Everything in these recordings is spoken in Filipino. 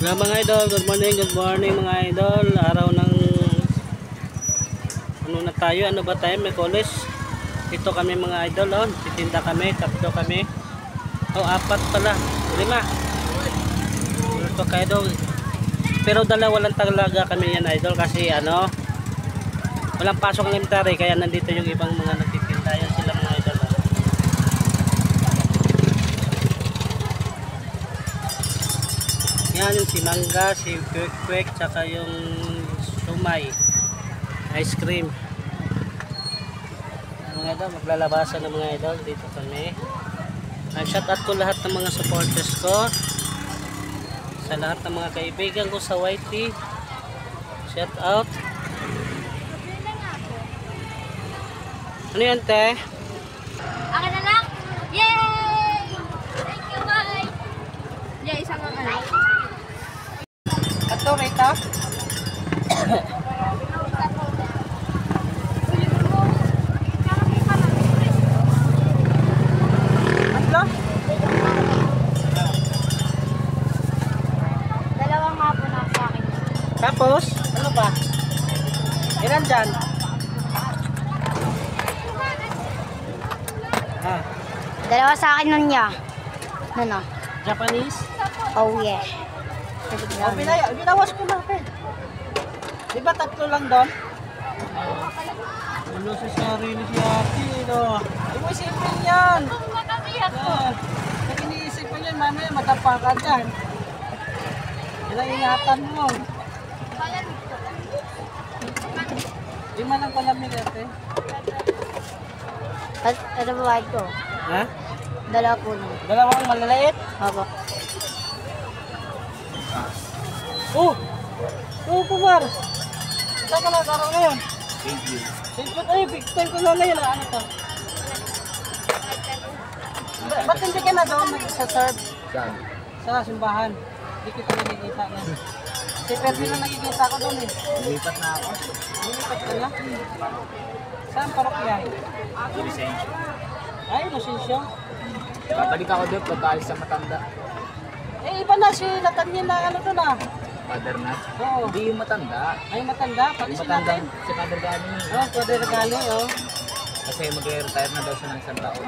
Hello mga idol, good morning mga idol. Araw ng ano na tayo, ano ba tayo, may college. Ito kami mga idol, oh. Titinda kami, tatlo kami. Oh, apat pala, 5. Ito kayo idol. Pero dalawa lang talaga kami yan idol kasi ano, walang pasok ng inventory kaya nandito yung ibang mga nagtitinda. Yan sila mga idol, oh. Yan yung si mangga, si kwek-kwek, tsaka yung sumay, ice cream. Mga idol, maglalabasan ng mga idol. Dito kami. Shout out ko lahat ng mga supporters ko, sa lahat ng mga kaibigan ko sa YT. Shout out. Ano yan te? Akin na lang! Yay! Thank you, bye! Yeah, isang ano. Ato, rito? Atlo? Dalawang hapon na sa akin. Tapos, ano ba? Ilan dyan? Ah, Dalawa sa akin nun niya. Ano? Japanese? Oh yeah. Oh, binawas ko na, Pen. Di ba tatlo lang doon? Ano sa sarili si ate, no? Ay mo isipin yan. Yan. Pag iniisip mo yan, mamaya matapa ka dyan. Yan ang ingatan mo. Di man ang palamig, ate. Ano ba ito? Ha? Dalawa po nun. Dalawang malaliit? Opo. Oh! Oh, Kumar! Saan ka na araw ngayon? Thank you. Thank you. Ay, big time ko na ngayon. Ano to? Ba't hindi ka na doon nag-serve Saan? sa simbahan? Hindi kita nakikita na. Si Perdi na nakikita ko doon eh. Lumipat na ako. Lumipat ka na? Saan parokya? Lisensya. Ay, Lucencio. Babalik ako doon pagkaalis sa matanda. Eh, iba na si Nathaniel na ano doon ah. Father na. Oo. Hindi yung matanda. Ay, matanda. Pati Yung si matanda, natin. si Father Gani. Oo, pwede regali, oh. Kasi mag-retire na daw siya ng isang taon.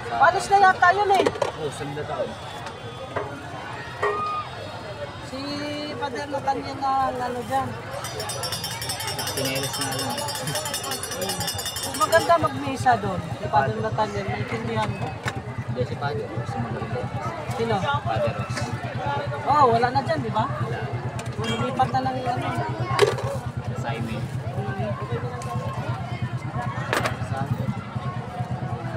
Palis na yata yun eh. Oo, sunod taon. Si Father Nathaniel na ano dyan. Sinelis na lang. Mas maganda mag-misa doon. Si Father Nathaniel, naiintindihan mo. Hindi si Father. Si Maganda. Sino? Father Ross. Oh, wala na dyan, di ba? Lumipat na lang yung ano. Sa email. Saan?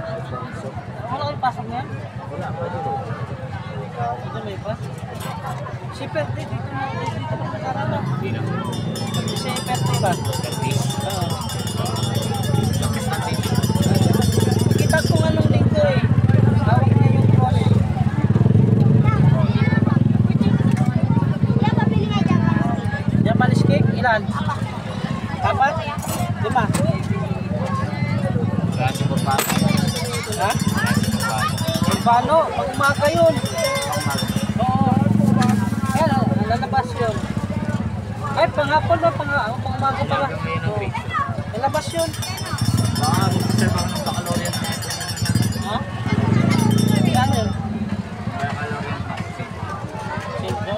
Alfonso. Wala kayo pasok niya? Wala, pwede ko. Ito may bus. Si Perte, dito na nag-aaral. Hindi na. Si Perte ba? Curtis. Oo. Lucas natin. Kita ko nga nung linggo eh. Hawak niya yung cross. Japanese cake, ilan? 4? 5? Kasi po pa. Ha? Kasi po pa. Paano? Pag umaga yun. Oo. Ayan, lalabas yun. Ay, panghapon ba? Pang-umaga pala. Oo. Lalabas yun. Baka mag-serve ako ng baccalaureate na ito. Ha? Saan yun? Baccalaureate pa. Sino?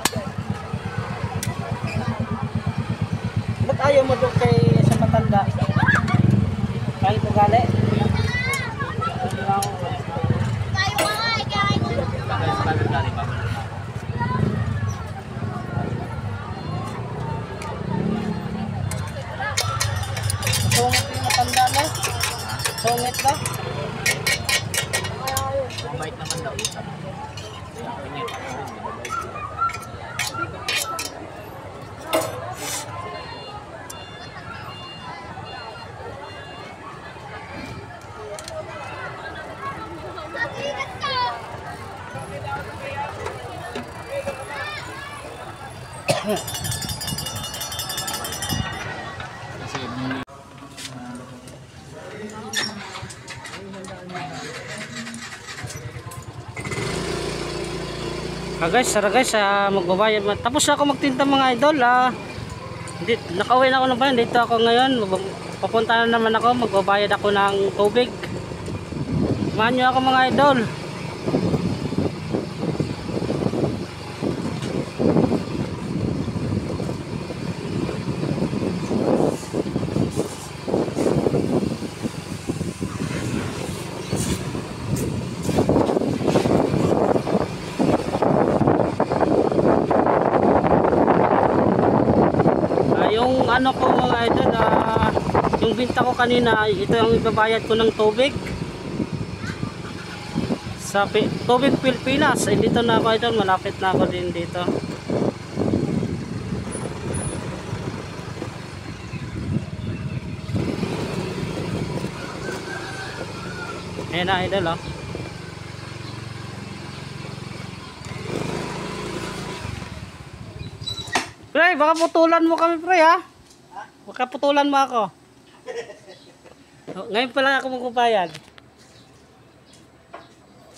Ba't ayaw mo doon kay sa matanda? Kahit ugali? Bakit sa Father Gani pa? Sungit yung matanda mo? Sungit ba? Mabait naman daw isa. Kaya pinyet ako rin. Kasi Guys, tara guys, magbabayad. Tapos na ako magtinda mga idol. Nakauwi na ako ng bayan. Dito ako ngayon. Papunta na naman ako. Magbabayad ako ng tubig. Samahan nyo ako mga idol. Yung ano ko mga idol, yung binta ko kanina, ito yung ibabayad ko ng tubig sa Tubig Pilipinas. Dito na ako idol, malapit na ako din dito. Ayan na idol, oh. Pre, baka putulan mo kami pre ha. Baka putulan mo ako. Ngayon pa lang ako magbabayad.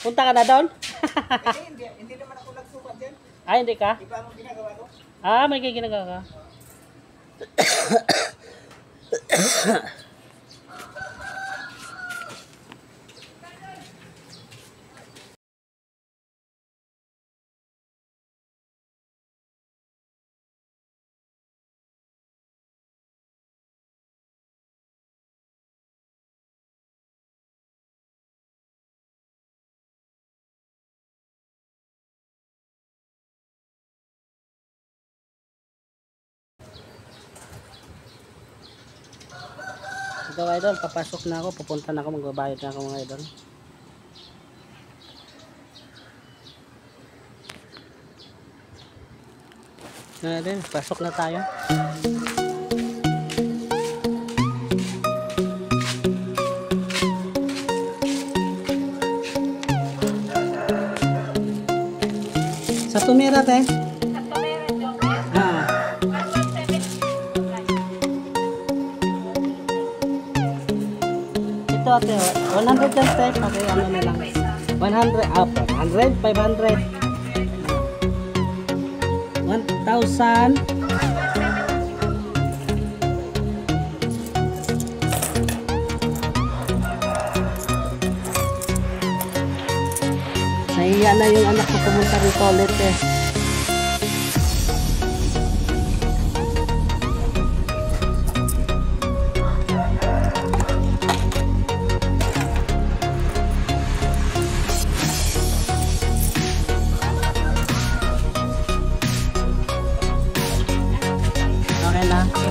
Punta ka na doon? Hindi naman ako nagsukat dyan. Ay, hindi ka? Iba ang ginagawa ko. May ginagawa ka. Ito idol, papasok na ako, pupunta na ako, magbabayad na ako mga idol. Na din, pasok na tayo. Sa tumira te? Ito ate, 100 yan te, pati ano na lang. 100, 100, 500. 1,000. Nahiya na yung anak ko pumunta rito ulit eh.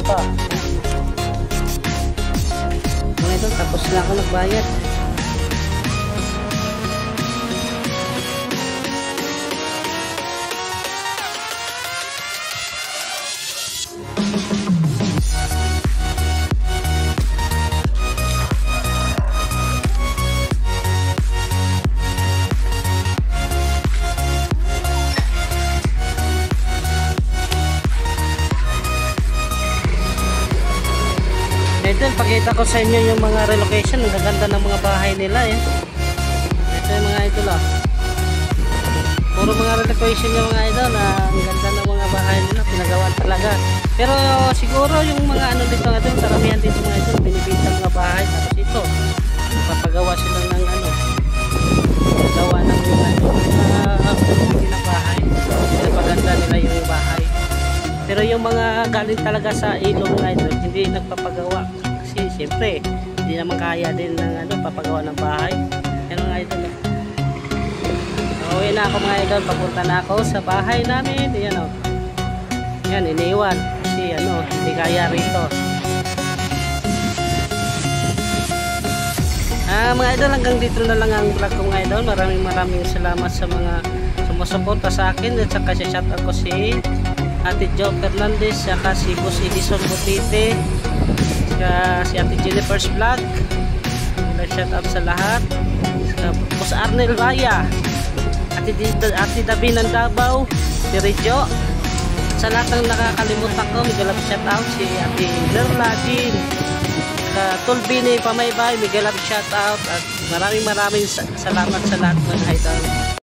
Ito. Ito, tapos na ako nagbayad. Ito, pakita ko sa inyo yung mga relocation. Ang gaganda ng mga bahay nila eh. Ito yung mga idol ah. Puro mga relocation yung mga idol ah. Ang ganda ng mga bahay nila. Pinagawa talaga. Pero siguro yung mga ano dito nga doon, karamihan dito mga idol, binibita mga bahay. Tapos ito, papagawa sila ng ano. Pinagawa ng mga bahay. Pero paganda nila yung bahay. Pero yung mga galing talaga sa ilong mga idol, hindi nagpapagawa. Kasi siyempre, hindi naman kaya din ng ano, papagawa ng bahay. Yan mga idol. Uwi na ako mga idol, papunta na ako sa bahay namin. Yan o. Yan, iniwan. Kasi ano, hindi kaya rito. Mga idol, hanggang dito na lang ang vlog ko mga idol. Maraming salamat sa mga sumusuporta sa akin. At saka shoutout ko si Ate Jo Fernandez, saka si Boss Edison Butite, saka si Ate Jennifer's Vlog. Shout out sa lahat. Saka Boss Arnel Raya, Ate Dabi ng Davao, si Rejo. Sa lahat ng nakakalimutan ko, migalap shout out si Ate Lerla Jean, saka Tulbini Pamaybay, migalap shout out. At maraming salamat sa lahat mga idol.